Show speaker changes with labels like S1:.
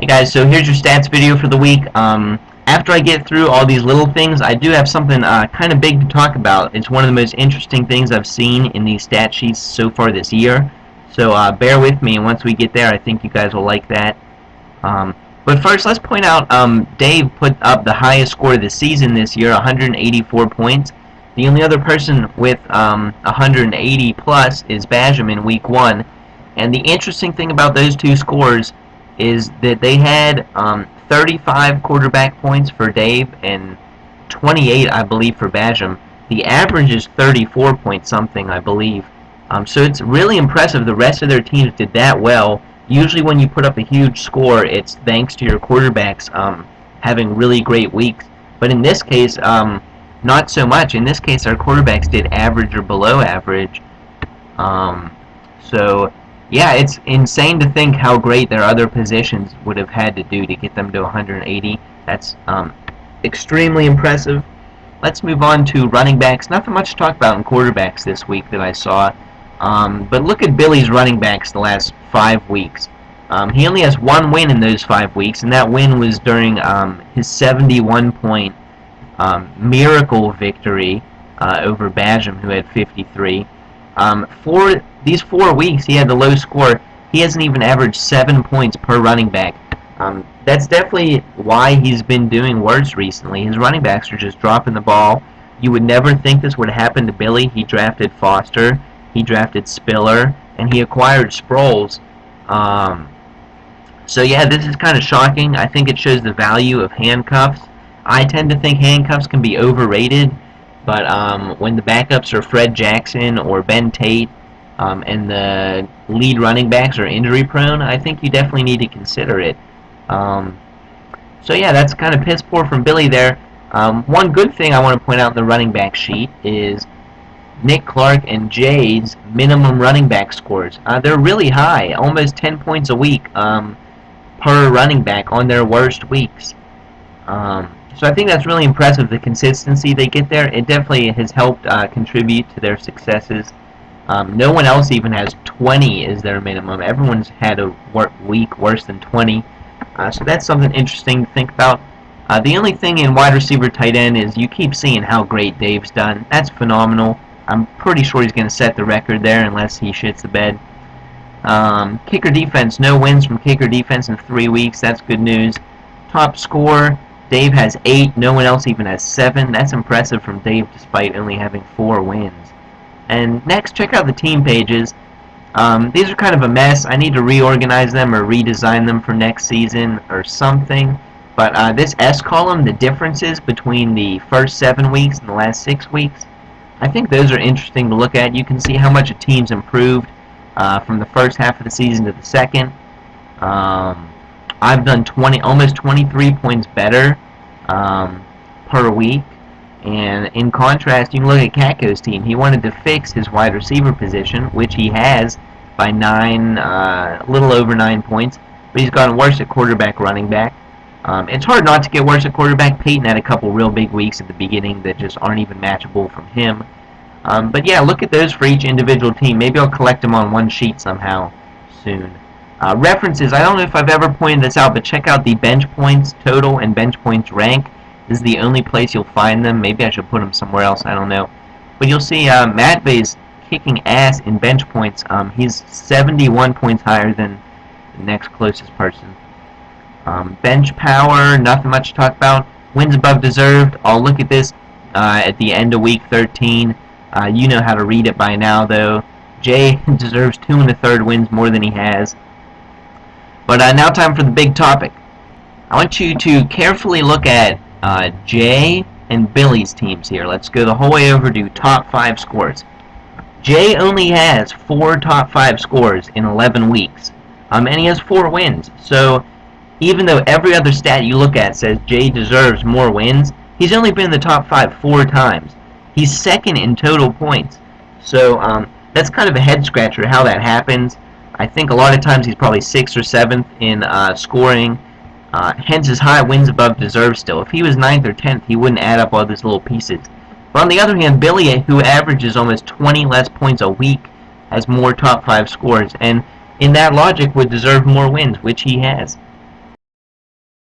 S1: Hey guys, so here's your stats video for the week. After I get through all these little things, I do have something kind of big to talk about. It's one of the most interesting things I've seen in these stat sheets so far this year. So bear with me, and once we get there, I think you guys will like that. But first, let's point out Dave put up the highest score of the season this year, 184 points. The only other person with 180 plus is Bajam in week 1. And the interesting thing about those two scores is that they had 35 quarterback points for Dave and 28, I believe, for Bajam. The average is 34 point something, I believe. So it's really impressive. The rest of their teams did that well. Usually when you put up a huge score, it's thanks to your quarterbacks having really great weeks. But in this case, not so much. In this case, our quarterbacks did average or below average. So yeah, it's insane to think how great their other positions would have had to do to get them to 180. That's extremely impressive. Let's move on to running backs. Nothing much to talk about in quarterbacks this week that I saw. But look at Billy's running backs the last 5 weeks. He only has one win in those 5 weeks, and that win was during his 71-point miracle victory over Bajam, who had 53. For these 4 weeks, he had the low score. He hasn't even averaged 7 points per running back. That's definitely why he's been doing worse recently. His running backs are just dropping the ball. You would never think this would happen to Billy. He drafted Foster, he drafted Spiller, and he acquired Sproles. So yeah, this is kind of shocking. I think it shows the value of handcuffs. I tend to think handcuffs can be overrated, but when the backups are Fred Jackson or Ben Tate, and the lead running backs are injury prone, I think you definitely need to consider it. So yeah, that's kind of piss poor from Billy there. One good thing I want to point out in the running back sheet is Nick Clark and Jay's minimum running back scores. They're really high, almost 10 points a week per running back on their worst weeks. So I think that's really impressive, the consistency they get there. It definitely has helped contribute to their successes. No one else even has 20 as their minimum. Everyone's had a week worse than 20. So that's something interesting to think about. The only thing in wide receiver tight end is you keep seeing how great Dave's done. That's phenomenal. I'm pretty sure he's going to set the record there unless he shits the bed. Kicker defense, no wins from kicker defense in 3 weeks. That's good news. Top score, Dave has 8. No one else even has 7. That's impressive from Dave despite only having 4 wins. And next, check out the team pages. These are kind of a mess. I need to reorganize them or redesign them for next season or something. But this S column, the differences between the first 7 weeks and the last 6 weeks, I think those are interesting to look at. You can see how much a team's improved from the first half of the season to the second. I've done almost 23 points better per week. And in contrast, you can look at Katko's team. He wanted to fix his wide receiver position, which he has by a little over 9 points. But he's gotten worse at quarterback, running back. It's hard not to get worse at quarterback. Peyton had a couple real big weeks at the beginning that just aren't even matchable from him. But yeah, look at those for each individual team. Maybe I'll collect them on one sheet somehow soon. References, I don't know if I've ever pointed this out, but check out the bench points total and bench points rank. This is the only place you'll find them. Maybe I should put them somewhere else. I don't know. But you'll see Matvey's kicking ass in bench points. He's 71 points higher than the next closest person. Bench power, nothing much to talk about. Wins above deserved. I'll look at this at the end of week 13. You know how to read it by now, though. Jay deserves 2 1/3 wins more than he has. But now time for the big topic. I want you to carefully look at Jay and Billy's teams here. Let's go the whole way over to top 5 scores. Jay only has 4 top 5 scores in 11 weeks. And he has 4 wins. So even though every other stat you look at says Jay deserves more wins, he's only been in the top 5 4 times. He's second in total points. So that's kind of a head scratcher how that happens. I think a lot of times he's probably 6th or 7th in scoring. Hence his high wins above deserve still. If he was 9th or 10th, he wouldn't add up all these little pieces. But on the other hand, Billy, who averages almost 20 less points a week, has more top 5 scores. And in that logic, would deserve more wins, which he has.